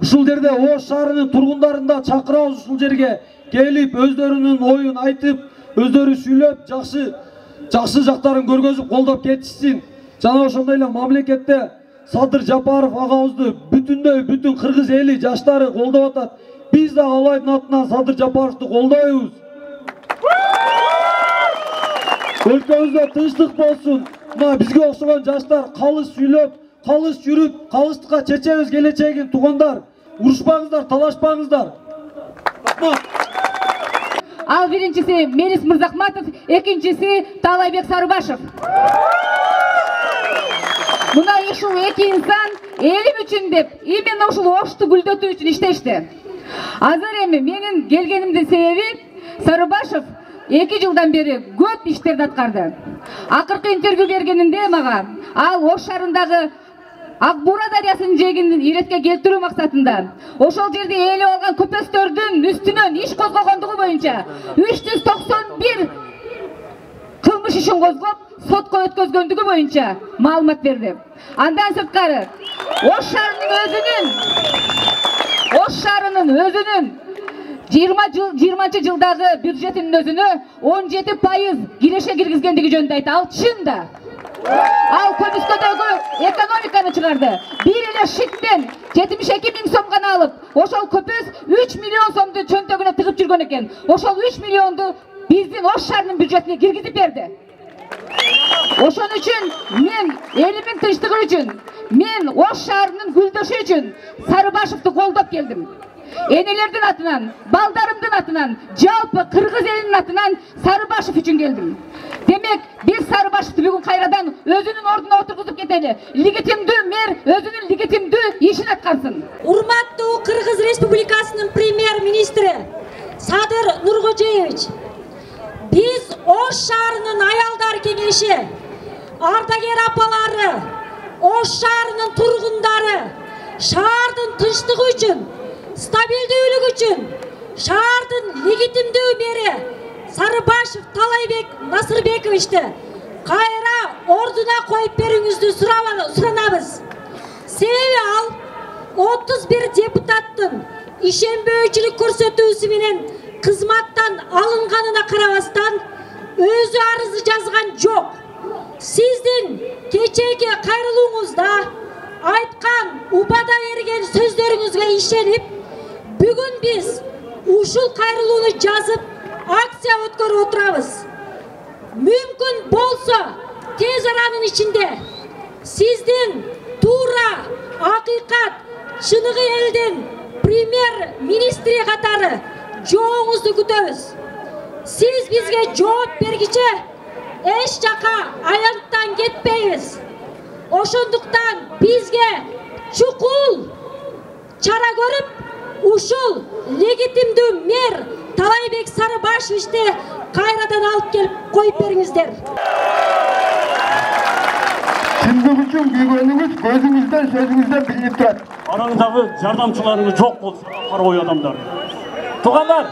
ушул жерде Ош шаарынын тургундарын да чакырабыз ушул жерге келип өздөрүнүн оюн айтып, өздөрү сүйлөп, жакшы жактарын көргөзүп колдоп кетишсин. Жана ошондой эле мамлекетте Садыр Жапаров агабызды бүтүн кыргыз эли жаштары колдоп атат. Биз да алайдын атынан Садыр Жапаровду колдойбуз. Өлкөбүздө тынчтык болсун. Мына бизге окшогон жаштар калыс сүйлөп, калыс жүрүп, калыстыкка чечебиз келечегин тугандар. Урушпаңыздар, талашпаңыздар. Ал биринчиси Мелис Мырзахматов, экинчиси Талайбек Сарыбашев. Мына ушул эки инсан элим үчүн деп, именно ушул Ошту гүлдөтүү үчүн иштешти. Азыр эми менин келгенимдин себеби Сарыбашев 2 жылдан бери көп иштерди аткарды. Акыркы интервью бергенинде мага ал Ош шаарындагы Акбура дарыясынын жээгин иретке келтирүү максатында ошол жерде ээлеп алган көпөстөрдүн үстүнөн иш козгогондугу боюнча 391 кылмыш ишин козгоп, сотко өткөзгөндүгү боюнча маалымат берди. Андан сырткары Ош шаарынын өзүнүн 20 жылдагы бюджетинин өзүнө 17% киреше киргизгендиги жөнүндө айтты. Ал чын да. Ал Көмүскөдөгү экономиканы чыгарды. Бир эле ШИКтен 72 000 сом гана алып, ошол көпөс 3 миллион сомду чөнтөгүнө тыгып жүргөн экен. Ошол 3 миллионду биздин Ош шаарынын бюджетине киргизип берди. Ошон үчүн мен элимдин тынчтыгы үчүн, мен Ош шаарынын гүлдөшү үчүн Сарыбашевди колдоп келдим. Энелердин атынан, балдарымдын атынан, жалпы кыргыз элинин атынан Сарыбашев үчүн келдим. Демек, биз Сарыбашевди бүгүн кайрадан өзүнүн ордуна отургузуп кетели. Легитимдүү мэр өзүнүн легитимдүү ишин аткарсын. Урматтуу Кыргыз Республикасынын премьер-министри Садыр Нуркожоевич, биз Ош шаарынын аялдар кеңеши, ардагер апалары, Ош шаарынын тургундары, шаардын тынчтыгы үчүн, стабилдүүлүгү үчүн, шаардын легитимдүү мэри Сарыбашев Талайбек Насырбековичти кайра ордуна коюп берүүңүздү суранабыз. Себеби ал 31 депутаттын ишенбөөчүлүк көрсөтүүсү менен кызматтан алынганына карабастан өзү арызы жазган жок. Сиздин кечээки кайрылууңузда айткан, убада берген сөздөрүңүзгө ишенип, бүгүн биз ушул кайрылууну жазып, акция өткөрүп отурабыз. Мүмкүн болсо, тез аранын ичинде сиздин туура, акыйкат, чыныгы элдин премьер-министри катары жооңузду күтөбүз. Сиз бизге жооп бергиче эч жака аянттан кетпейбиз. Ошондуктан бизге чукул чара көрүп, ушул легитимдүү мэр Талайбек Сарыбашевичти кайрадан алып келип коюп бериңиздер. Чындык үчүн күйгөнүңүз көзүңүздөн, сөзүңүздөн билинип турат. Араңыздагы жардамчыларыңыз жок болсун, ой адамдар. Тугандар,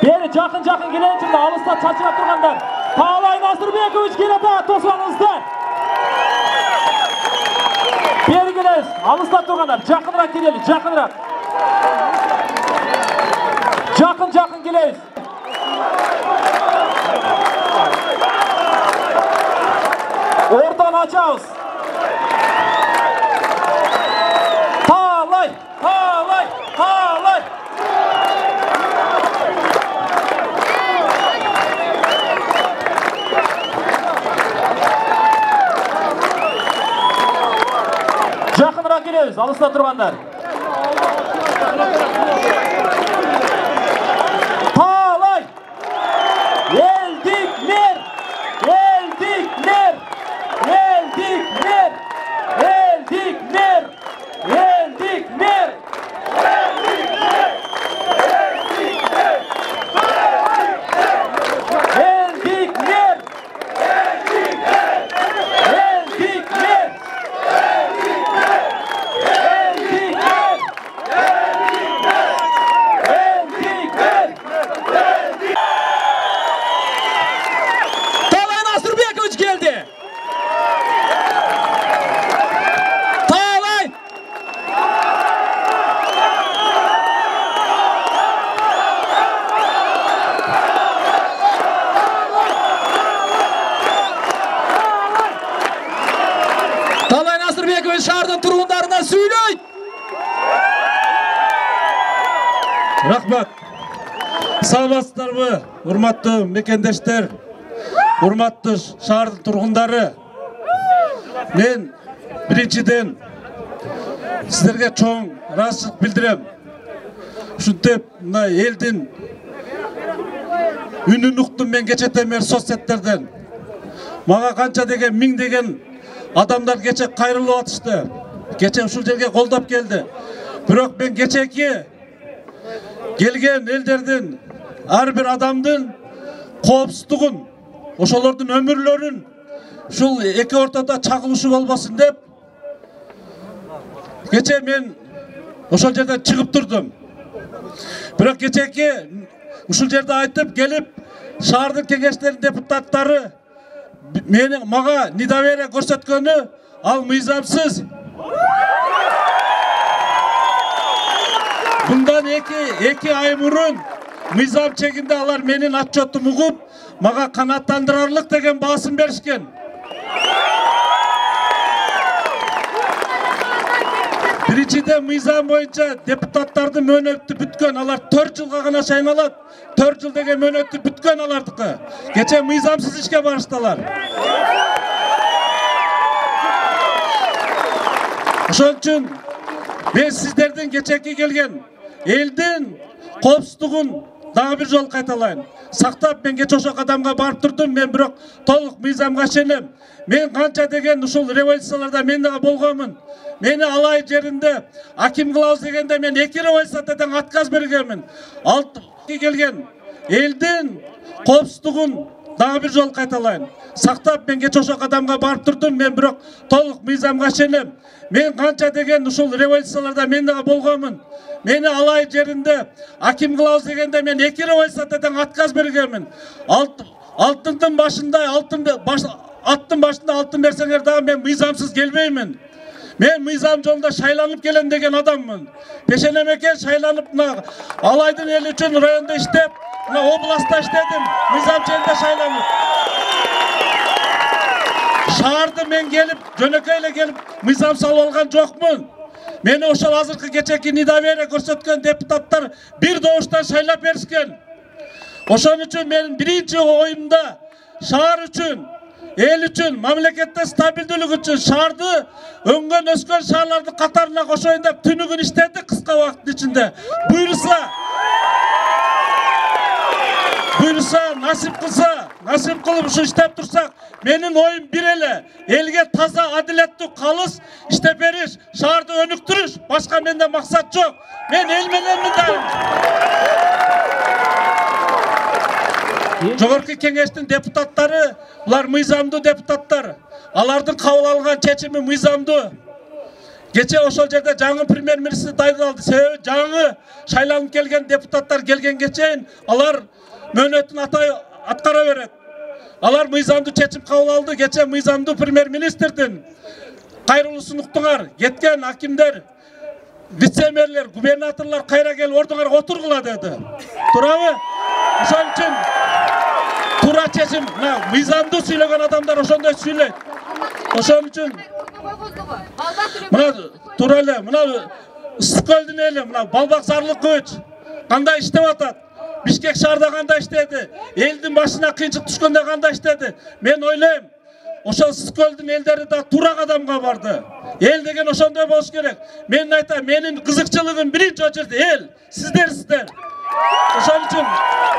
бери жакын келейинчи, алыста чачырап тургандар. Талай Насырбекович келет, тосаңыздар. Бери келесиз, алыста тургандар, жакыныраак келели, жакыныраак. Жакын келесиз. Ортаны ачабыз. Талай. Жакыныраак келебиз, алыста тургандар. Талай! Элдик мэр! Рахмат. Саламатсыздарбы, урматтуу мекендештер, урматтуу шаардын тургундары. Мен биринчиден сиздерге чоң ыраазычылык билдирем. Ушинтип мына элдин үнүн уктум мен кечетен бери соцсеттерден. Мага канча деген миң деген адамдар кече кайрылып атышты. Кече ушул жерге колдоп келди. Бирок мен кечеки келген элдердин ар бир адамдын коопсуздугун, ошолордун өмүрлөрүн ушул эки ортодо чагылышы болбосун деп кече мен ошол жерден чыгып турдум. Бирок кечеки ушул жерде айтып келип шаардын кеңештеринин депутаттары мага недоверие көрсөткөнү ал мыйзамсыз. Bundan iki ay murun mizam çekinde alar menin atçotum ugup maga kanattandırarlık degen basın berişken. Birincide mizam boyunca deputatlardı mönöttü bütken alar 4 yılga gana şaynalat. 4 yıl degen mönöttü bütken alardıkı. Geçe mizamsız işke barıştalar. Ошон үчүн мен сиздердин кечеки келген элдин коопсуздугун дагы бир жолу кайталайын. Сактап мен кече ошол кадамга барып турдум. Мен бирок толук мыйзамга ишенем. Мен канча деген ушул революцияларда мен дагы болгонмун. Мени алай жеринде аким кылабыз дегенде мен 2 революциядан отказ бергенмин. Келген элдин коопсуздугун дагы бир жолу кайталайын. Сактап мен кече ошол кадамга барып турдум. Мен бирок толук мыйзамга ишенем. Мен канча деген ушул революцияларда мен дагы болгонмун. Мени алай жеринде аким кылабыз дегенде мен 2 революциядан отказ бергенмин. Алтындын башында аттын башында алтын берсеңер дагы мен мыйзамсыз келбеймин. Мен мыйзам жолунда шайланып келем деген адаммын. Пешенем экен шайланып мына алайдын эли үчүн районда иштеп, мына областта иштедим. Мыйзам жөнүндө шайланып. Шаарды мен келип, жөнөкөй эле келип мыйзам салып алган жокмун. Мени ошол азыркы кечеки недоверие көрсөткөн депутаттар бир добуштан шайлап беришкен. Ошон үчүн менин биринчи оюмда шаар үчүн, эл үчүн, мамлекетте стабилдүүлүк үчүн шаарды өңгөн өскөн шаарлардын катарына кошоюн деп түнүгүн иштедик кыска убакыттын ичинде. Буйруса насип кылып ушу иштеп турсак, менин оюм бир эле. Элге таза, адилеттүү, калыс иштеп бериш, шаарды өнүктүрүш, башка менде максат жок. Мен эл мененмин да. Жогорку кеңештин депутаттары, булар мыйзамдуу депутаттар. Алардын кабыл алган чечими мыйзамдуу. Кече ошол жерде жаңы премьер-министр дайындалды. Себеби жаңы шайланып келген депутаттар келгенге чейин алар мөөнөтүн аткара берет. Алар мыйзамдуу чечим кабыл алды. Кече мыйзамдуу премьер-министрдин кайрылуусун уктуңар. Кеткен акимдер, вице-мэрлер, губернаторлор кайра келип ордуңарга отургула деди. Турабы? Ошон үчүн тура чечим, мыйзамдуу сүйлөгөн адамдар ошондой сүйлөйт. Ошон үчүн мына тура эле, мына Ысык көлдүн эли, мына Балбак Зарлыкович кандай иштеп атат? Бишкек шаарда кандай иштеди? Элдин башына кыйынчык түшкөндө кандай иштеди? Мен ойлойм, ошол Ысык көлдүн элдери да тура кадамга барды. Эл деген ошондой болуш керек. Мен айтам, менин кызыкчылыгым биринчи очередде эл, сиздер. Ошон үчүн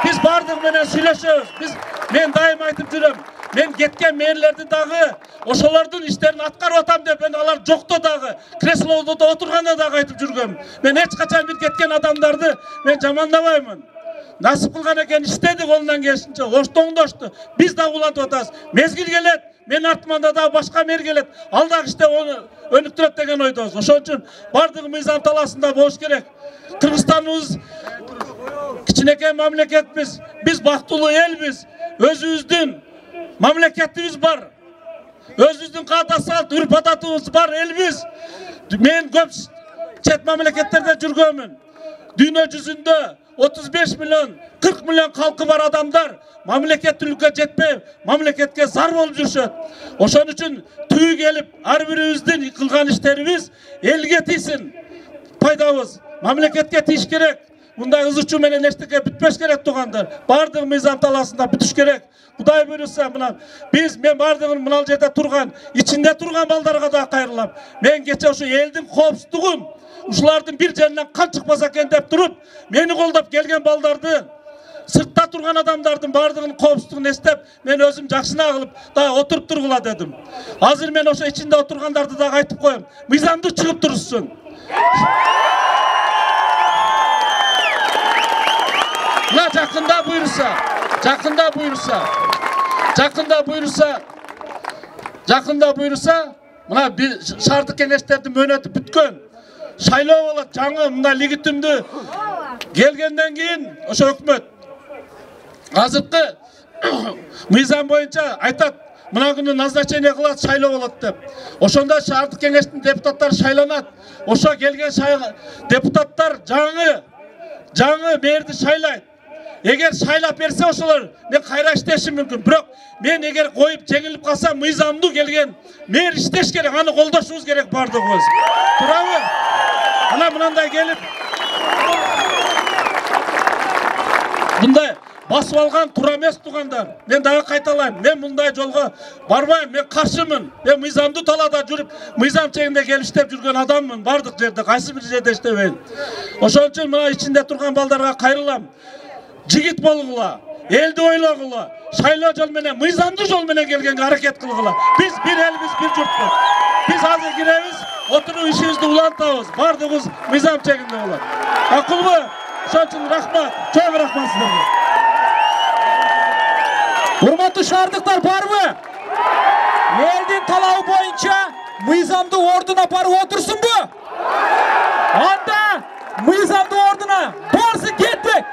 биз бардык менен сүйлөшөбүз. Мен дайым айтып жүрөм. Мен кеткен мэрлерди дагы ошолордун иштерин аткарып атам деп, мен алар жокто дагы, креслодо отурганда дагы айтып жүргөм. Мен эч качан бир кеткен адамдарды мен жамандабаймын. Насип кылган экен иштеди колунан келишинче, оштоңдошту. Биз дагы улантып атабыз. Мезгил келет, мен артыманда дагы башка мэр келет. Ал дагы иште өнүктүрөт деген ойдобуз. Ошон үчүн бардыгы мыйзам талаасында болуш керек. Кыргызстаныбыз кичинекей мамлекетпиз. Биз бактылуу элбиз. Өзүбүздүн мамлекетибиз бар. Өзүбүздүн каада салт, үрп адатыбыз бар элбиз. Мен көп чет мамлекеттерде жүргөнмүн. Дүйнө жүзүндө 35 миллион, 40 миллион халкы бар адамдар мамлекеттүүлүккө жетпей, мамлекетке зар болуп жүрүшөт. Ошон үчүн түбү келип, ар бирибиздин кылган иштерибиз элге тийсин. Пайдабыз, мамлекетке тийиш керек. Мындай ызычуу менен эчтеке бүтпөш керек туугандар. Бардыгы мыйзам талаасында бүтүш керек. Кудай буйруса мына мен бардыгын мына жерде турган, ичинде турган балдарга да кайрылам. Мен кече ушу элдин коопсуздугун ушулардын бир жеринен кан чыкпаса экен деп туруп, мени колдоп келген балдарды, сыртта турган адамдардын бардыгынын коопсуздугун эстеп, мен өзүм жакшына кылып, да отуруп тургула дедим. Азыр мен ошо ичинде отургандарды да айтып коем. Мыйзамдуу чыгып турушсун. Мына жақында буйруса, мына шаардык кеңештердин мөөнөтү бүткөн. Шайлоо болот, жаңы мына легитимдүү келгенден кийин ошо өкмөт азыркы мыйзам боюнча айтат, мына күнү назначение кылат, шайлоо болот деп. Ошондо шаардык кеңештин депутаттары шайланат. Ошо келген депутаттар жаңы мэрди шайлайт. Эгер шайлап берсе ошолор мен кайра иштеши мүмкүн. Бирок мен эгер коюп жеңилип калсам, мыйзамдуу келген мэр иштеш керек, аны колдошубуз керек бардыгыбыз. Туурабы? Ана мындай келип мындай басып алган туура эмес туугандар. Мен дагы кайталайм. Мен мындай жолго барбайм. Мен каршымын. Мен мыйзамдуу талаада жүрүп, мыйзам чегинде келип иштеп жүргөн адаммын. Бардык жерде, кайсы бир жерде иштебейм. Ошон үчүн мына ичинде турган балдарга кайрылам. Жигит болгула, элди ойлогула, шайлоо жол менен, мыйзамдуу жол менен келгенге аракет кылгыла. Биз бир элбиз, бир журтпуз. Биз азыр киребиз, отуруп ишибизди улантабыз. Бардыгыбыз мыйзам чегинде болот. Акылбы? Ошон үчүн рахмат, чоң рахмат силерге. Урматтуу шаардыктар барбы? Элдин талабы боюнча мыйзамдуу ордуна барып отурсунбу? Анда мыйзамдуу ордуна барсын, кеттик.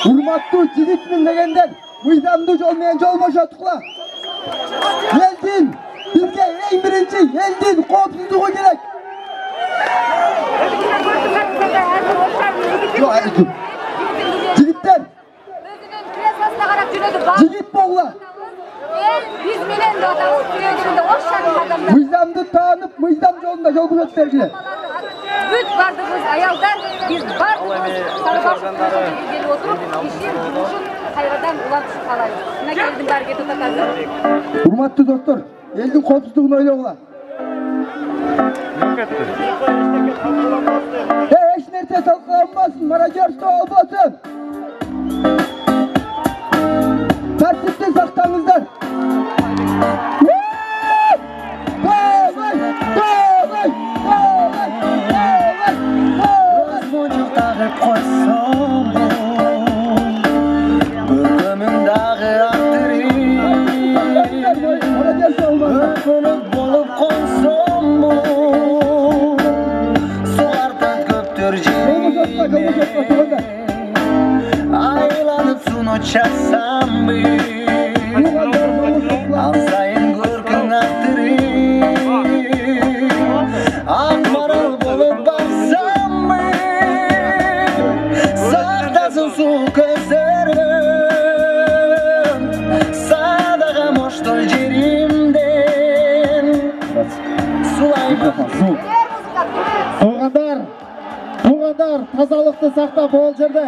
Урматтуу жигитмин дегендер, мыйзамдуу жол менен жол бошотукла. Элдин бизге эң биринчи элдин коопсуздугу керек. Жигиттер, жигит болгула. Биз менен да атабыз тирегенде ош шаарынын адамдары. Мыйзамды таанып, мыйзам жолунда жол бошотуп бергиле. Бүт бардыгыбыз аялдар, биз бардыгыбыз Сарыбашкы келип отуруп, ишин жумушун кайрадан улантышып калайбыз. Мына келдим баары кетип атат. Урматтуу достор, элдин коопсуздугун ойлогула. Эч нерсе талкаланбасын, мародерство болбосун. Тартипти сактаңыздар. Aylanıp sunu çaksam mı? Alsayın görkün attırır. Akmaral bulup baksam mı? Saktasın su közlerim. Sadağa moştur jerimden. Sulayma su. Туғандар, тазалықты сақтап ол жерде